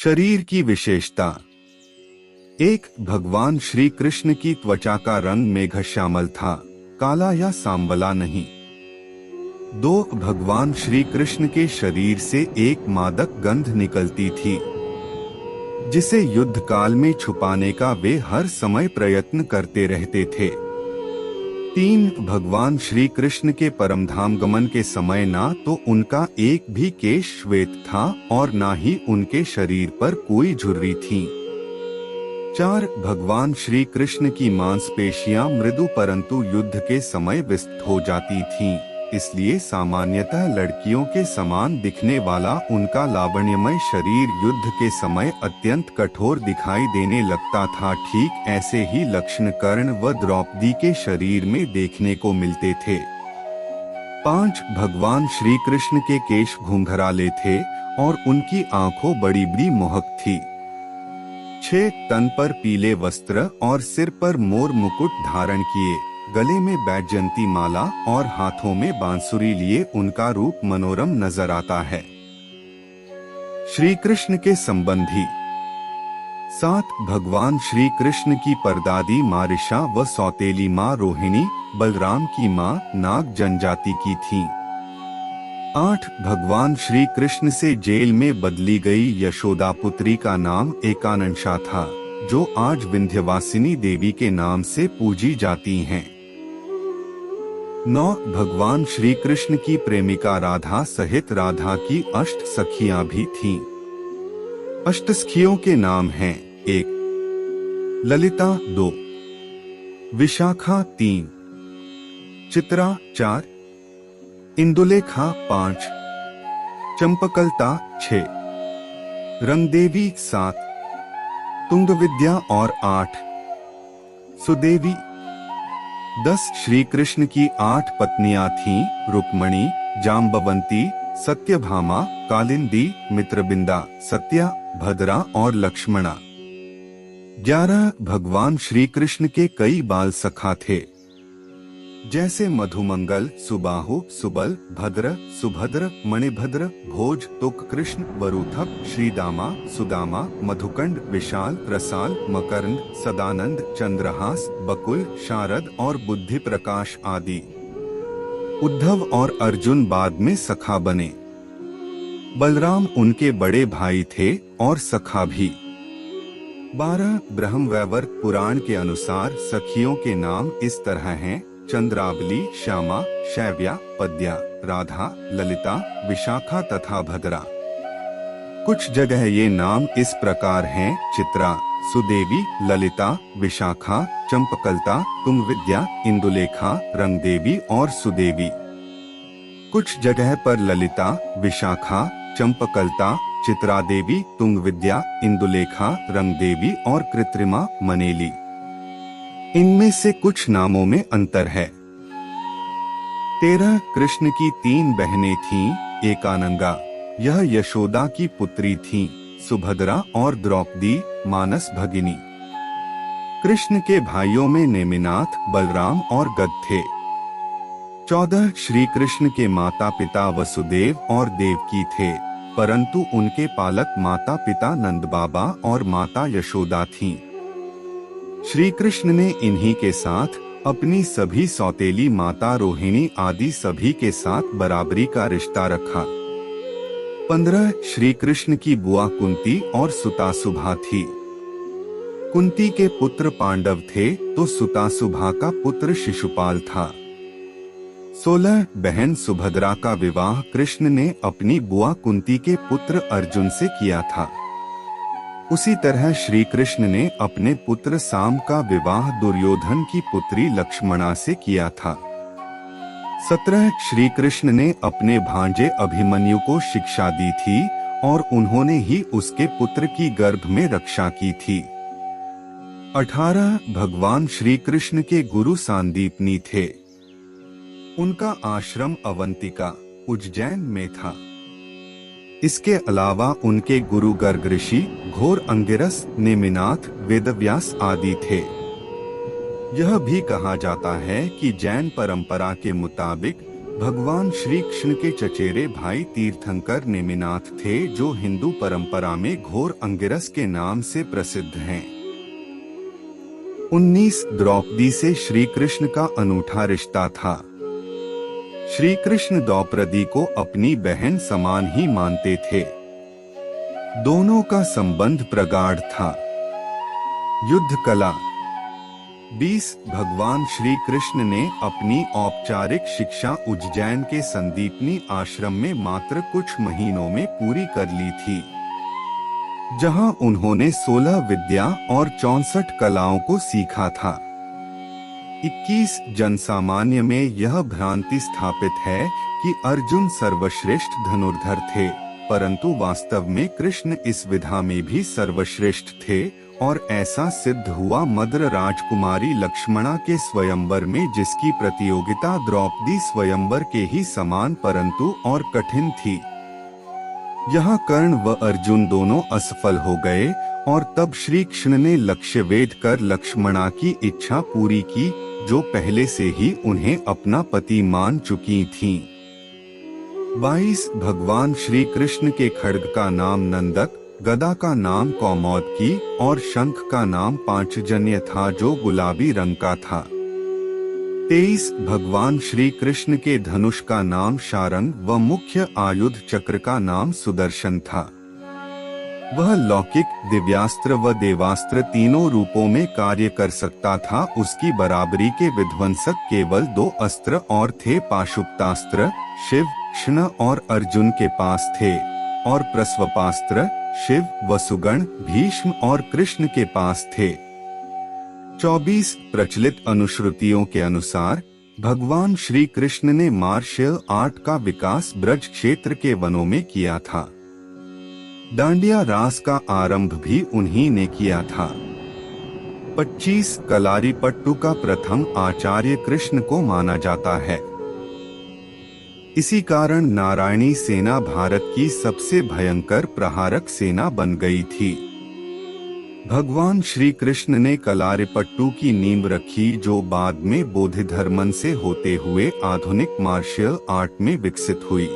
शरीर की विशेषता। 1. भगवान श्री कृष्ण की त्वचा का रंग मेघश्यामल था, काला या सांवला नहीं। 2. भगवान श्री कृष्ण के शरीर से एक मादक गंध निकलती थी, जिसे युद्ध काल में छुपाने का वे हर समय प्रयत्न करते रहते थे। 3. भगवान श्री कृष्ण के परमधाम गमन के समय ना तो उनका एक भी केश श्वेत था और ना ही उनके शरीर पर कोई झुर्री थी। 4. भगवान श्री कृष्ण की मांसपेशियां मृदु परंतु युद्ध के समय विस्तृत हो जाती थीं, इसलिए सामान्यतः लड़कियों के समान दिखने वाला उनका लावण्यमय शरीर युद्ध के समय अत्यंत कठोर दिखाई देने लगता था। ठीक ऐसे ही लक्षण कर्ण व द्रौपदी के शरीर में देखने को मिलते थे। 5. भगवान श्री कृष्ण के केश घुंघराले थे और उनकी आंखों बड़ी बड़ी मोहक थी। 6. तन पर पीले वस्त्र और सिर पर मोर मुकुट धारण किए, गले में बैजयंती माला और हाथों में बांसुरी लिए उनका रूप मनोरम नजर आता है। श्री कृष्ण के संबंधी। 7. भगवान श्री कृष्ण की परदादी माँ ऋषा व सौतेली माँ रोहिणी बलराम की माँ नाग जनजाति की थीं। 8. भगवान श्री कृष्ण से जेल में बदली गई यशोदा पुत्री का नाम एकानंशा था, जो आज विंध्यवासिनी देवी के नाम से पूजी जाती हैं। 9. भगवान श्री कृष्ण की प्रेमिका राधा सहित राधा की अष्ट सखियां भी थीं। अष्टसखियों के नाम हैं: 1. ललिता 2, विशाखा 3, चित्रा 4, इंदुलेखा 5, चंपकलता 6, रंगदेवी 7, तुंगविद्या और 8, सुदेवी। 10. श्री कृष्ण की 8 पत्नियां थीं: रुक्मणी, जाम्बवंती, सत्यभामा, कालिंदी, मित्रबिंदा, सत्या, भद्रा और लक्ष्मणा। 11. भगवान श्री कृष्ण के कई बाल सखा थे, जैसे मधुमंगल, सुबाहु, सुबल, भद्र, सुभद्र, मणिभद्र, भोज, तुक कृष्ण, वरुथक, श्रीदामा, सुदामा, मधुकंड, विशाल, रसाल, मकरंद, सदानंद, चंद्रहास, बकुल, शारद और बुद्धि प्रकाश आदि। उद्धव और अर्जुन बाद में सखा बने। बलराम उनके बड़े भाई थे और सखा भी। 12. ब्रह्मवैवर्त पुराण के अनुसार सखियों के नाम इस तरह हैं: चंद्रावली, श्यामा, शैव्या, पद्या, राधा, ललिता, विशाखा तथा भद्रा। कुछ जगह ये नाम इस प्रकार हैं: चित्रा, सुदेवी, ललिता, विशाखा, चंपकलता, तुंगविद्या, इंदुलेखा, रंगदेवी और सुदेवी। कुछ जगह पर ललिता, विशाखा, चंपकलता, चित्रा देवी, तुंगविद्या, इंदुलेखा, रंगदेवी और कृत्रिमा, मनेली। इनमें से कुछ नामों में अंतर है। 13. कृष्ण की 3 बहनें थीं: एकानंगा, यह यशोदा की पुत्री थीं, सुभद्रा और द्रौपदी, मानस भगिनी। कृष्ण के भाइयों में नेमिनाथ, बलराम और गद थे। 14. श्री कृष्ण के माता पिता वसुदेव और देवकी थे, परंतु उनके पालक माता पिता नंद बाबा और माता यशोदा थीं। श्री कृष्ण ने इन्हीं के साथ अपनी सभी सौतेली माता रोहिणी आदि सभी के साथ बराबरी का रिश्ता रखा। 15. श्री कृष्ण की बुआ कुंती और सुता सुभा थी। कुंती के पुत्र पांडव थे तो सुता सुभा का पुत्र शिशुपाल था। 16. बहन सुभद्रा का विवाह कृष्ण ने अपनी बुआ कुंती के पुत्र अर्जुन से किया था। उसी तरह श्री कृष्ण ने अपने पुत्र साम का विवाह दुर्योधन की पुत्री लक्ष्मणा से किया था। 17. श्री कृष्ण ने अपने भांजे अभिमन्यु को शिक्षा दी थी और उन्होंने ही उसके पुत्र की गर्भ में रक्षा की थी। 18. भगवान श्री कृष्ण के गुरु सांदीपनी थे। उनका आश्रम अवंतिका, उज्जैन में था। इसके अलावा उनके गुरु गर्ग ऋषि, घोर अंगिरस, नेमिनाथ, वेदव्यास आदि थे। यह भी कहा जाता है कि जैन परंपरा के मुताबिक भगवान श्री कृष्ण के चचेरे भाई तीर्थंकर नेमिनाथ थे, जो हिंदू परंपरा में घोर अंगिरस के नाम से प्रसिद्ध हैं। 19 द्रौपदी से श्री कृष्ण का अनूठा रिश्ता था। श्री कृष्ण द्रौपदी को अपनी बहन समान ही मानते थे। दोनों का संबंध प्रगाढ़ था। युद्ध कला। 20 भगवान श्री कृष्ण ने अपनी औपचारिक शिक्षा उज्जैन के संदीपनी आश्रम में मात्र कुछ महीनों में पूरी कर ली थी, जहां उन्होंने 16 विद्या और 64 कलाओं को सीखा था। 21 जनसामान्य में यह भ्रांति स्थापित है कि अर्जुन सर्वश्रेष्ठ धनुर्धर थे, परंतु वास्तव में कृष्ण इस विधा में भी सर्वश्रेष्ठ थे, और ऐसा सिद्ध हुआ मद्र राजकुमारी लक्ष्मणा के स्वयंवर में, जिसकी प्रतियोगिता द्रौपदी स्वयंवर के ही समान परंतु और कठिन थी। यहाँ कर्ण व अर्जुन दोनों असफल हो गए, और तब श्री कृष्ण ने लक्ष्य वेध कर लक्ष्मणा की इच्छा पूरी की, जो पहले से ही उन्हें अपना पति मान चुकी थीं। 22 भगवान श्री कृष्ण के खड्ग का नाम नंदक, गदा का नाम कौमोदकी और शंख का नाम पांचजन्य था, जो गुलाबी रंग का था। 23 भगवान श्री कृष्ण के धनुष का नाम शारंग व मुख्य आयुध चक्र का नाम सुदर्शन था। वह लौकिक, दिव्यास्त्र व देवास्त्र तीनों रूपों में कार्य कर सकता था। उसकी बराबरी के विध्वंसक केवल 2 अस्त्र और थे, पाशुपतास्त्र शिव, कृष्ण और अर्जुन के पास थे, और प्रस्वपास्त्र शिव, वसुगण, भीष्म और कृष्ण के पास थे। 24 प्रचलित अनुश्रुतियों के अनुसार भगवान श्री कृष्ण ने मार्शल आर्ट का विकास ब्रज क्षेत्र के वनों में किया था। डांडिया रास का आरंभ भी उन्हीं ने किया था। 25 कलारीपट्टू का प्रथम आचार्य कृष्ण को माना जाता है। इसी कारण नारायणी सेना भारत की सबसे भयंकर प्रहारक सेना बन गई थी। भगवान श्री कृष्ण ने कलारीपट्टू की नींव रखी, जो बाद में बोधिधर्मन से होते हुए आधुनिक मार्शल आर्ट में विकसित हुई।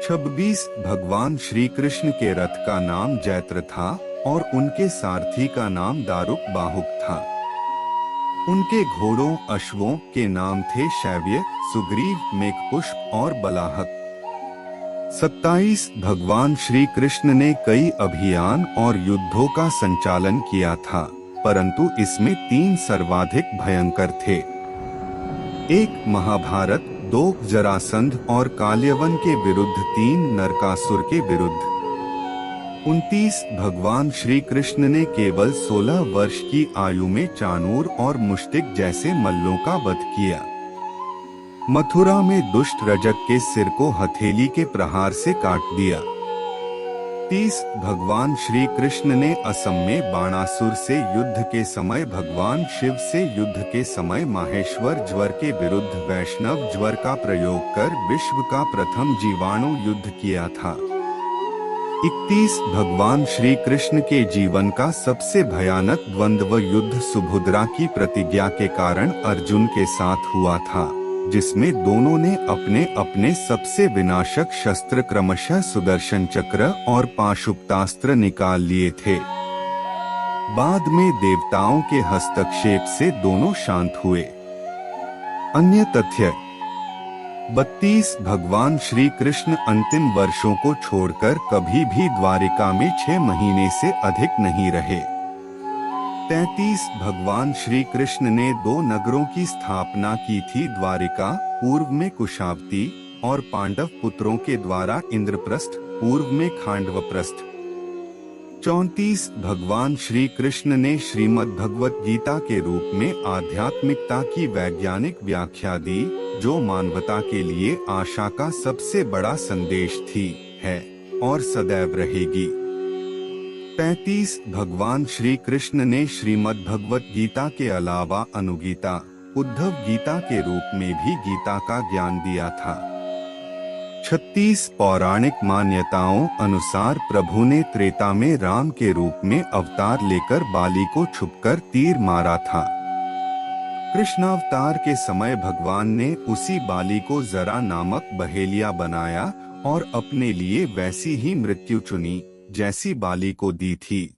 26 भगवान श्री कृष्ण के रथ का नाम जैत्र था, और उनके सारथी का नाम दारुक बाहुक था। उनके घोड़ों अश्वों के नाम थे शैव्य, सुग्रीव, मेघपुष्प और बलाहक। 27 भगवान श्री कृष्ण ने कई अभियान और युद्धों का संचालन किया था, परंतु इसमें 3 सर्वाधिक भयंकर थे। 1 महाभारत, 2 जरासंध और काल्यवन के विरुद्ध, 3 नरकासुर के विरुद्ध। 29 भगवान श्री कृष्ण ने केवल 16 वर्ष की आयु में चाणूर और मुष्टिक जैसे मल्लों का वध किया। मथुरा में दुष्ट रजक के सिर को हथेली के प्रहार से काट दिया। 30 भगवान श्री कृष्ण ने असम में बाणासुर से युद्ध के समय, भगवान शिव से युद्ध के समय माहेश्वर ज्वर के विरुद्ध वैष्णव ज्वर का प्रयोग कर विश्व का प्रथम जीवाणु युद्ध किया था। 31 भगवान श्री कृष्ण के जीवन का सबसे भयानक द्वंद्व युद्ध सुभद्रा की प्रतिज्ञा के कारण अर्जुन के साथ हुआ था, जिसमें दोनों ने अपने अपने सबसे विनाशक शस्त्र क्रमशः सुदर्शन चक्र और पाशुपतास्त्र निकाल लिए थे। बाद में देवताओं के हस्तक्षेप से दोनों शांत हुए। अन्य तथ्य। 32 भगवान श्री कृष्ण अंतिम वर्षों को छोड़कर कभी भी द्वारिका में 6 महीने से अधिक नहीं रहे। 33 भगवान श्री कृष्ण ने 2 नगरों की स्थापना की थी, द्वारिका पूर्व में कुशावती और पांडव पुत्रों के द्वारा इंद्रप्रस्थ पूर्व में खांडवप्रस्थ। 34 भगवान श्री कृष्ण ने श्रीमद् भगवत गीता के रूप में आध्यात्मिकता की वैज्ञानिक व्याख्या दी, जो मानवता के लिए आशा का सबसे बड़ा संदेश थी, है और सदैव रहेगी। 35 भगवान श्री कृष्ण ने श्रीमद् भगवत गीता के अलावा अनुगीता, उद्धव गीता के रूप में भी गीता का ज्ञान दिया था। 36 पौराणिक मान्यताओं अनुसार प्रभु ने त्रेता में राम के रूप में अवतार लेकर बाली को छुपकर तीर मारा था। कृष्णावतार के समय भगवान ने उसी बाली को जरा नामक बहेलिया बनाया और अपने लिए वैसी ही मृत्यु चुनी जैसी बाली को दी थी।